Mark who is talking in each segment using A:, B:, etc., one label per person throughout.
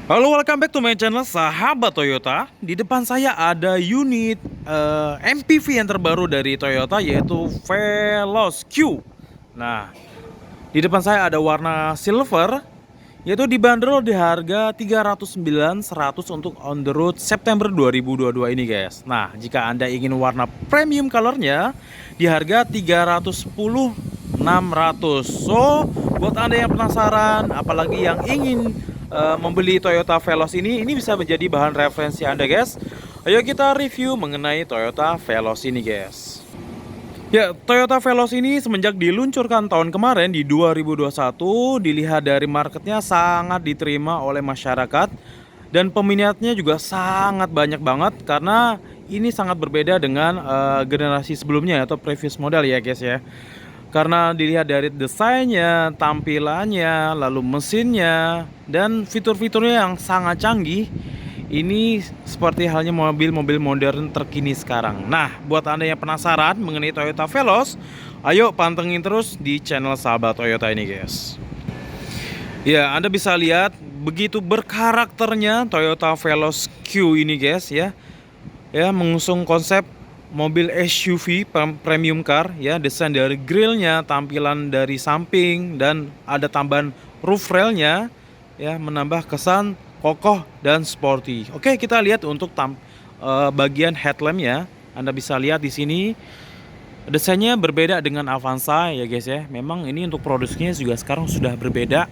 A: Halo, welcome back to my channel sahabat Toyota. Di depan saya ada unit MPV yang terbaru dari Toyota, yaitu Veloz Q. Nah, di depan saya ada warna silver, yaitu dibanderol di harga 309.100 untuk on the road September 2022 ini guys. Nah, jika Anda ingin warna premium colornya di harga 310.600. So, buat Anda yang penasaran, apalagi yang ingin membeli Toyota Veloz ini bisa menjadi bahan referensi Anda guys. Ayo kita review mengenai Toyota Veloz ini guys. Ya, Toyota Veloz ini semenjak diluncurkan tahun kemarin di 2021, dilihat dari marketnya sangat diterima oleh masyarakat dan peminatnya juga sangat banyak banget karena ini sangat berbeda dengan generasi sebelumnya atau previous model ya guys ya. Karena dilihat dari desainnya, tampilannya, lalu mesinnya, dan fitur-fiturnya yang sangat canggih, ini seperti halnya mobil-mobil modern terkini sekarang. Nah, buat Anda yang penasaran mengenai Toyota Veloz, ayo pantengin terus di channel sahabat Toyota ini guys. Ya, Anda bisa lihat begitu berkarakternya Toyota Veloz Q ini guys ya. Ya, mengusung konsep mobil SUV premium car ya, desain dari grillnya, tampilan dari samping, dan ada tambahan roof railnya ya, menambah kesan kokoh dan sporty. Oke, kita lihat untuk bagian headlampnya. Anda bisa lihat di sini desainnya berbeda dengan Avanza ya guys ya. Memang ini untuk produksinya juga sekarang sudah berbeda.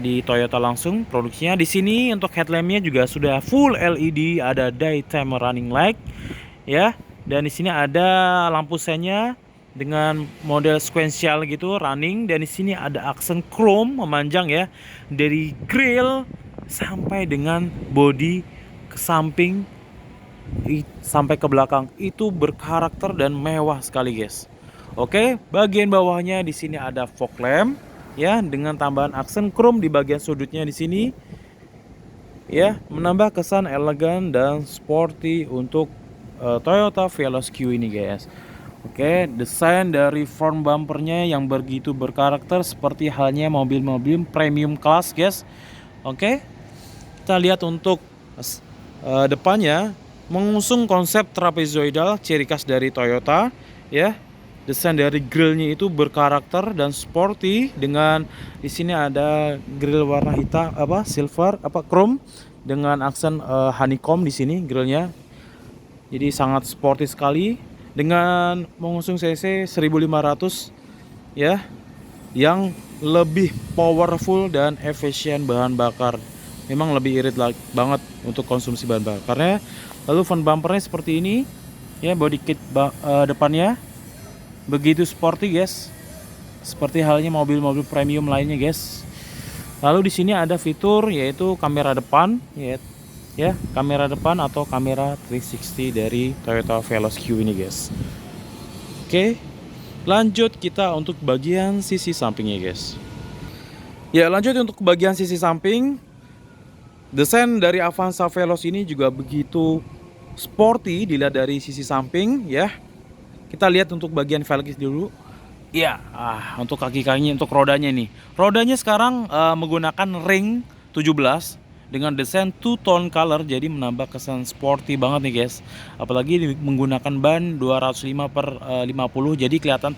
A: Di Toyota langsung produksinya di sini untuk headlampnya juga sudah full LED, ada daytime running light ya, dan di sini ada lampu sennya dengan model sequential gitu running, dan di sini ada aksen chrome memanjang ya dari grill sampai dengan bodi ke samping sampai ke belakang, itu berkarakter dan mewah sekali guys. Oke, bagian bawahnya di sini ada fog lamp ya, dengan tambahan aksen chrome di bagian sudutnya di sini ya, menambah kesan elegan dan sporty untuk Toyota Veloz Q ini guys. Oke, desain dari front bumpernya yang begitu berkarakter seperti halnya mobil-mobil premium class guys. Oke, kita lihat untuk depannya mengusung konsep trapezoidal, ciri khas dari Toyota ya. Desain dari grillnya itu berkarakter dan sporty, dengan di sini ada grill warna hitam silver chrome dengan aksen honeycomb di sini grillnya. Jadi sangat sporty sekali dengan mengusung cc 1500 ya, yang lebih powerful dan efisien bahan bakar. Memang lebih irit banget untuk konsumsi bahan bakarnya. Lalu front bumpernya seperti ini ya, body kit depannya begitu sporty guys, seperti halnya mobil-mobil premium lainnya guys. Lalu di sini ada fitur yaitu kamera depan ya, kamera depan atau kamera 360 dari Toyota Veloz Q ini guys. Oke, lanjut kita untuk bagian sisi sampingnya guys. Ya, lanjut untuk bagian sisi samping. Desain dari Avanza Veloz ini juga begitu sporty dilihat dari sisi samping ya. Kita lihat untuk bagian velg dulu. Ya, untuk kaki-kakinya, untuk rodanya nih. Rodanya sekarang menggunakan ring 17 dengan desain two tone color, jadi menambah kesan sporty banget nih guys. Apalagi menggunakan ban 205/50, jadi kelihatan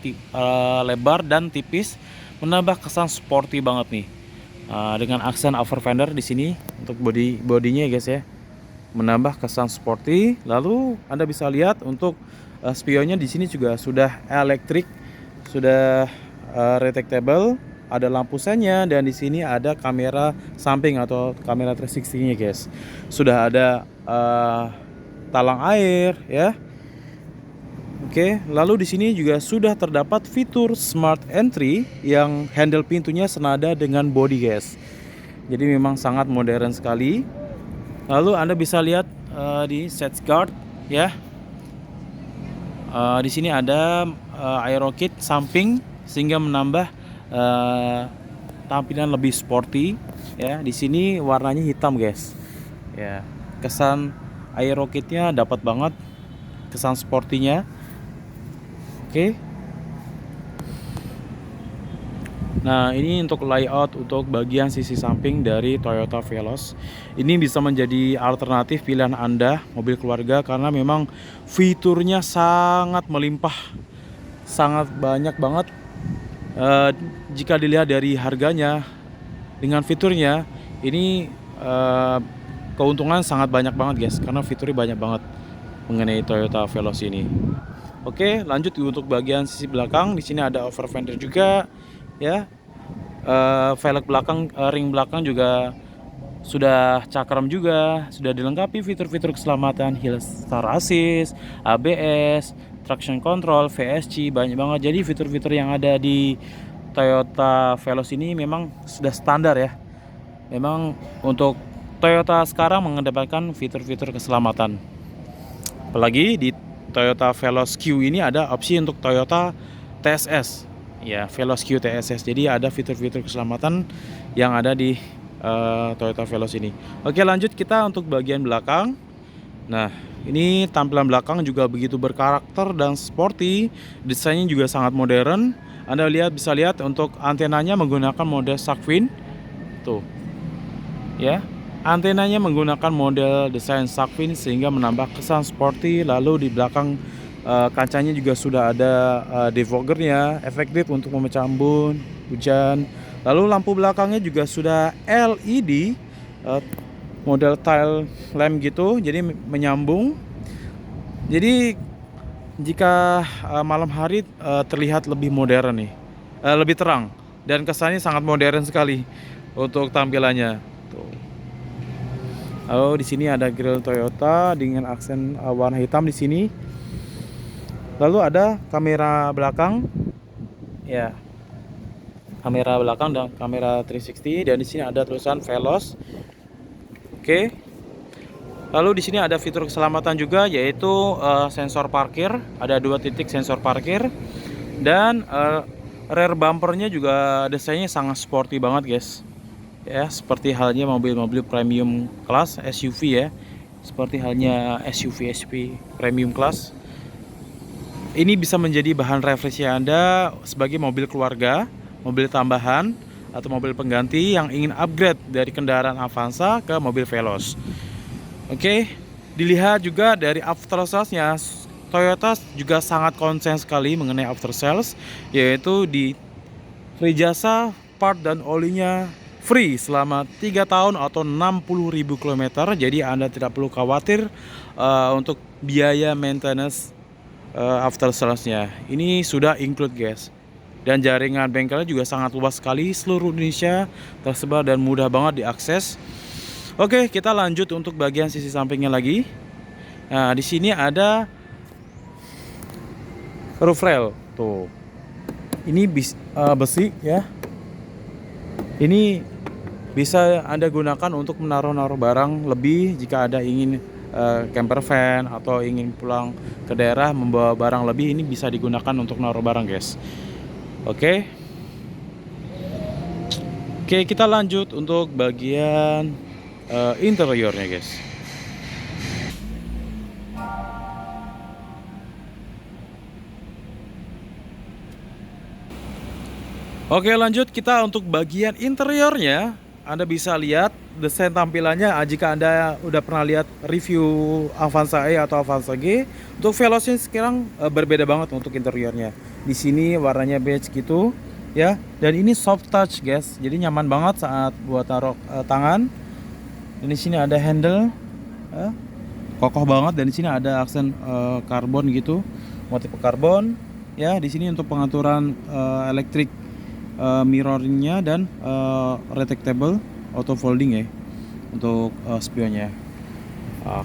A: lebar dan tipis, menambah kesan sporty banget nih. Dengan aksen over fender di sini untuk bodinya guys ya, menambah kesan sporty. Lalu Anda bisa lihat untuk spionnya di sini juga sudah elektrik, sudah retractable, ada lampu sennya, dan di sini ada kamera samping atau kamera 360-nya guys. Sudah ada talang air ya. Oke, lalu di sini juga sudah terdapat fitur smart entry yang handle pintunya senada dengan body guys. Jadi memang sangat modern sekali. Lalu Anda bisa lihat di set guard ya. Di sini ada aero kit samping sehingga menambah tampilan lebih sporty ya. Di sini warnanya hitam guys. Ya, kesan aero kitnya dapat banget, kesan sportinya. Oke. Nah, ini untuk layout untuk bagian sisi samping dari Toyota Veloz. Ini bisa menjadi alternatif pilihan Anda mobil keluarga karena memang fiturnya sangat melimpah, sangat banyak banget. Eh, Jika dilihat dari harganya dengan fiturnya, ini keuntungan sangat banyak banget guys, karena fiturnya banyak banget mengenai Toyota Veloz ini. Oke, lanjut untuk bagian sisi belakang. Di sini ada over fender juga, ya. Velg belakang, ring belakang juga sudah cakram juga, sudah dilengkapi fitur-fitur keselamatan, hill start assist, ABS, traction control, VSC, banyak banget. Jadi fitur-fitur yang ada di Toyota Veloz ini memang sudah standar ya. Memang untuk Toyota sekarang mengedepankan fitur-fitur keselamatan. Apalagi di Toyota Veloz Q ini ada opsi untuk Toyota TSS, ya, Veloz Q TSS. Jadi ada fitur-fitur keselamatan yang ada di Toyota Veloz ini. Oke, lanjut kita untuk bagian belakang. Nah, ini tampilan belakang juga begitu berkarakter dan sporty. Desainnya juga sangat modern. Anda bisa lihat untuk antenanya menggunakan model shark fin. Tuh, ya. Antenanya menggunakan model desain shark fin sehingga menambah kesan sporty. Lalu di belakang kacanya juga sudah ada defoggernya, efektif untuk memecah embun, hujan. Lalu lampu belakangnya juga sudah LED, model tail lamp gitu, jadi menyambung. Jadi jika malam hari terlihat lebih modern nih, lebih terang dan kesannya sangat modern sekali untuk tampilannya. Tuh. Lalu di sini ada grill Toyota dengan aksen warna hitam di sini. Lalu ada kamera belakang, ya, kamera belakang dan kamera 360, dan di sini ada tulisan Veloz. Oke. Lalu di sini ada fitur keselamatan juga, yaitu sensor parkir. Ada 2 titik sensor parkir, dan rear bumpernya juga desainnya sangat sporty banget guys. Ya, seperti halnya mobil-mobil premium kelas SUV ya. Seperti halnya SUV premium kelas. Ini bisa menjadi bahan referensi Anda sebagai mobil keluarga, mobil tambahan, atau mobil pengganti yang ingin upgrade dari kendaraan Avanza ke mobil Veloz. Oke, dilihat juga dari after sales-nya, Toyota juga sangat konsen sekali mengenai after sales, yaitu di free jasa, part dan olinya free selama 3 tahun atau 60.000 km. Jadi Anda tidak perlu khawatir untuk biaya maintenance after sales-nya. Ini sudah include guys. Dan jaringan bengkelnya juga sangat luas sekali, seluruh Indonesia tersebar dan mudah banget diakses. Oke, kita lanjut untuk bagian sisi sampingnya lagi. Nah, di sini ada roof rail. Tuh. Ini besi ya. Ini bisa Anda gunakan untuk menaruh barang lebih jika Anda ingin camper van atau ingin pulang ke daerah membawa barang lebih. Ini bisa digunakan untuk naruh barang guys. Oke, kita lanjut untuk bagian interiornya guys. Oke, lanjut kita untuk bagian interiornya. Anda bisa lihat desain tampilannya jika Anda udah pernah lihat review Avanza E atau Avanza G. Untuk Veloz ini sekarang berbeda banget untuk interiornya. Di sini warnanya beige gitu ya, dan ini soft touch guys. Jadi nyaman banget saat buat taruh tangan. Dan di sini ada handle kokoh banget, dan di sini ada aksen karbon gitu, motif karbon ya. Di sini untuk pengaturan elektrik mirrornya dan retractable auto folding ya untuk spionnya.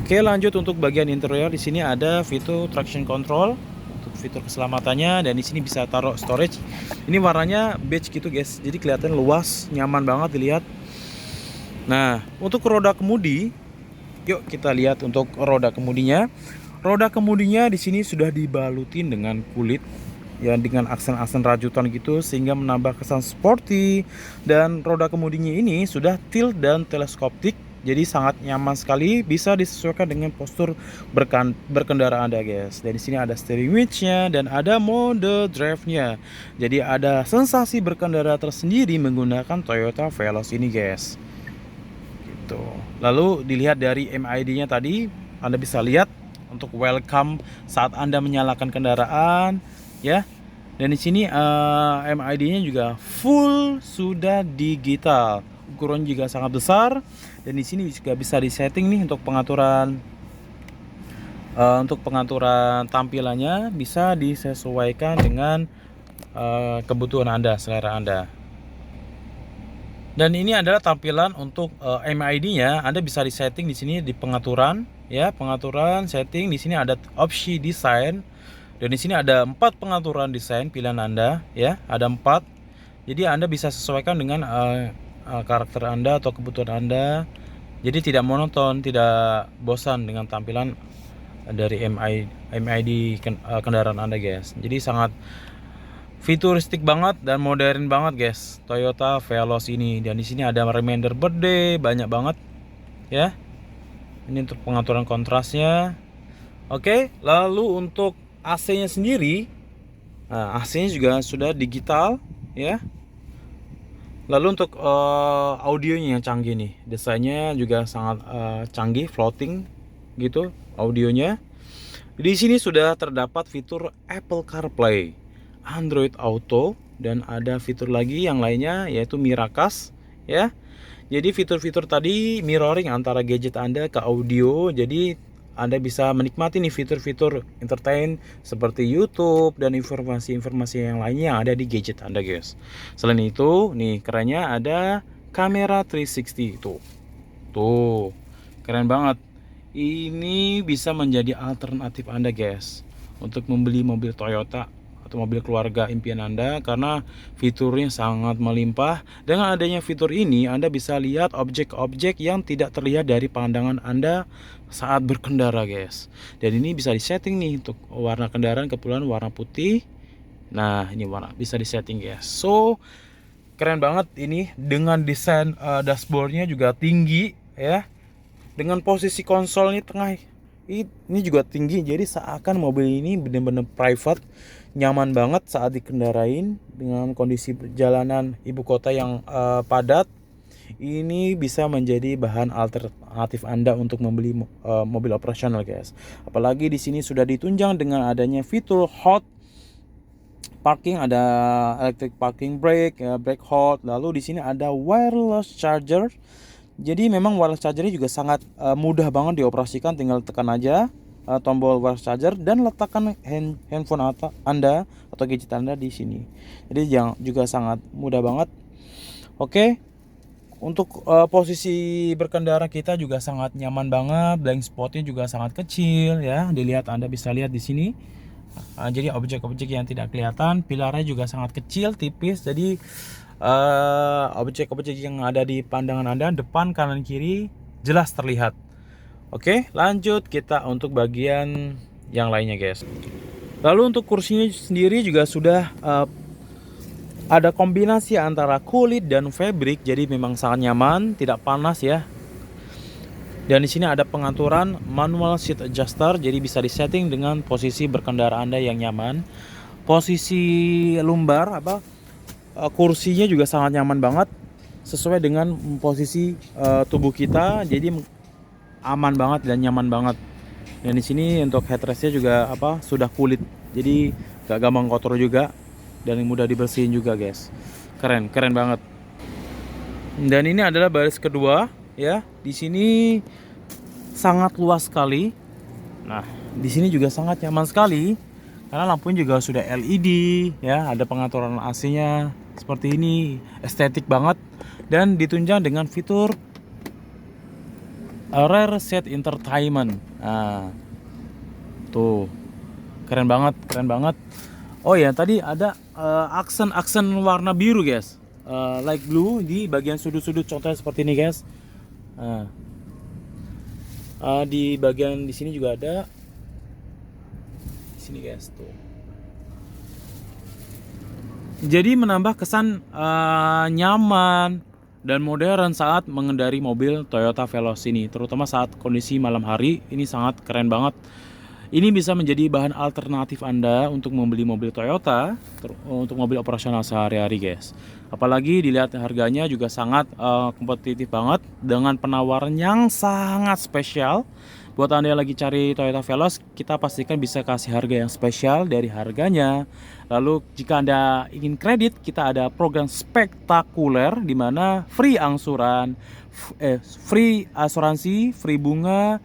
A: Oke, lanjut untuk bagian interior. Di sini ada fitur traction control untuk fitur keselamatannya, dan di sini bisa taruh storage. Ini warnanya beige gitu guys, jadi kelihatan luas, nyaman banget dilihat. Nah, untuk roda kemudi, yuk kita lihat untuk roda kemudinya. Roda kemudinya di sini sudah dibalutin dengan kulit ya, dengan aksen-aksen rajutan gitu sehingga menambah kesan sporty. Dan roda kemudinya ini sudah tilt dan teleskopik Jadi sangat nyaman sekali, bisa disesuaikan dengan postur berkendara Anda guys. Dan di sini ada steering wheel-nya dan ada mode drive-nya. Jadi ada sensasi berkendara tersendiri menggunakan Toyota Veloz ini guys. Gitu. Lalu dilihat dari MID-nya tadi, Anda bisa lihat untuk welcome saat Anda menyalakan kendaraan, ya. Dan di sini MID-nya juga full sudah digital, ukuran juga sangat besar. Dan di sini juga bisa disetting nih untuk pengaturan tampilannya, bisa disesuaikan dengan kebutuhan Anda, selera Anda. Dan ini adalah tampilan untuk MID-nya. Anda bisa disetting di sini di pengaturan, ya, pengaturan setting. Di sini ada opsi desain. Dan di sini ada 4 pengaturan desain pilihan Anda, ya, ada 4. Jadi Anda bisa sesuaikan dengan karakter Anda atau kebutuhan Anda. Jadi tidak monoton, tidak bosan dengan tampilan dari MID kendaraan Anda, guys. Jadi sangat futuristik banget dan modern banget guys Toyota Veloz ini. Dan di sini ada reminder birthday banyak banget ya. Ini untuk pengaturan kontrasnya. Oke, lalu untuk AC-nya sendiri, nah, AC-nya juga sudah digital ya. Lalu untuk audionya yang canggih nih, desainnya juga sangat canggih, floating gitu audionya. Di sini sudah terdapat fitur Apple CarPlay, Android Auto, dan ada fitur lagi yang lainnya yaitu Miracast ya. Jadi fitur-fitur tadi mirroring antara gadget Anda ke audio. Jadi Anda bisa menikmati nih fitur-fitur entertain seperti YouTube dan informasi-informasi yang lainnya yang ada di gadget Anda guys. Selain itu nih kerennya ada kamera 360 tuh. Tuh, keren banget. Ini bisa menjadi alternatif Anda guys untuk membeli mobil Toyota atau mobil keluarga impian Anda, karena fiturnya sangat melimpah. Dengan adanya fitur ini Anda bisa lihat objek-objek yang tidak terlihat dari pandangan Anda saat berkendara guys. Dan ini bisa disetting nih untuk warna kendaraan, kebetulan warna putih. Nah ini warna bisa disetting guys. So keren banget ini dengan desain dashboardnya juga tinggi ya. Dengan posisi konsolnya tengah ini juga tinggi, jadi seakan mobil ini benar-benar private, nyaman banget saat dikendarain dengan kondisi perjalanan ibu kota yang padat. Ini bisa menjadi bahan alternatif Anda untuk membeli mobil operasional guys. Apalagi di sini sudah ditunjang dengan adanya fitur hot parking, ada electric parking brake, brake hold. Lalu di sini ada wireless charger. Jadi memang wireless charger juga sangat mudah banget dioperasikan, tinggal tekan aja tombol wireless charger dan letakkan handphone Anda atau gadget Anda di sini. Jadi juga sangat mudah banget. Oke. Untuk posisi berkendara kita juga sangat nyaman banget, blind spotnya juga sangat kecil ya. Dilihat, Anda bisa lihat di sini. Jadi objek-objek yang tidak kelihatan, pilarnya juga sangat kecil, tipis. Jadi objek-objek yang ada di pandangan Anda, depan, kanan, kiri jelas terlihat. Oke, lanjut kita untuk bagian yang lainnya guys. Lalu untuk kursinya sendiri juga sudah ada kombinasi antara kulit dan fabric, jadi memang sangat nyaman, tidak panas ya. Dan di sini ada pengaturan manual seat adjuster, jadi bisa disetting dengan posisi berkendara Anda yang nyaman. Posisi lumbar kursinya juga sangat nyaman banget, sesuai dengan posisi tubuh kita, jadi aman banget dan nyaman banget. Dan di sini untuk headrestnya juga sudah kulit, jadi gak gampang kotor juga dan mudah dibersihin juga guys. Keren banget. Dan ini adalah baris kedua ya. Di sini sangat luas sekali. Nah, di sini juga sangat nyaman sekali karena lampunya juga sudah LED ya, ada pengaturan AC-nya seperti ini, estetik banget dan ditunjang dengan fitur rear seat entertainment. Nah, tuh keren banget. Oh ya, tadi ada aksen warna biru guys, light blue di bagian sudut-sudut, contohnya seperti ini guys. Di bagian di sini juga ada, di sini guys tuh. Jadi menambah kesan nyaman dan modern saat mengendari mobil Toyota Veloz ini, terutama saat kondisi malam hari. Ini sangat keren banget. Ini bisa menjadi bahan alternatif Anda untuk membeli mobil Toyota untuk mobil operasional sehari-hari, guys. Apalagi dilihat harganya juga sangat kompetitif banget dengan penawaran yang sangat spesial. Buat Anda yang lagi cari Toyota Veloz, kita pastikan bisa kasih harga yang spesial dari harganya. Lalu jika Anda ingin kredit, kita ada program spektakuler di mana free angsuran, free asuransi, free bunga,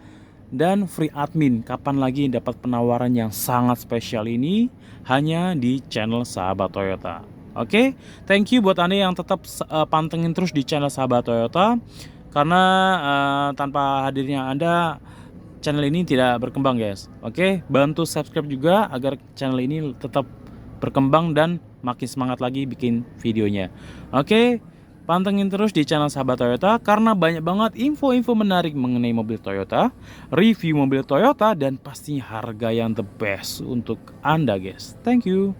A: dan free admin. Kapan lagi dapat penawaran yang sangat spesial ini? Hanya di channel Sahabat Toyota. Oke, thank you buat Anda yang tetap pantengin terus di channel Sahabat Toyota. Karena tanpa hadirnya Anda, channel ini tidak berkembang, guys. Oke, bantu subscribe juga agar channel ini tetap berkembang dan makin semangat lagi bikin videonya. Oke, pantengin terus di channel Sahabat Toyota karena banyak banget info-info menarik mengenai mobil Toyota, review mobil Toyota, dan pastinya harga yang the best untuk Anda, guys. Thank you.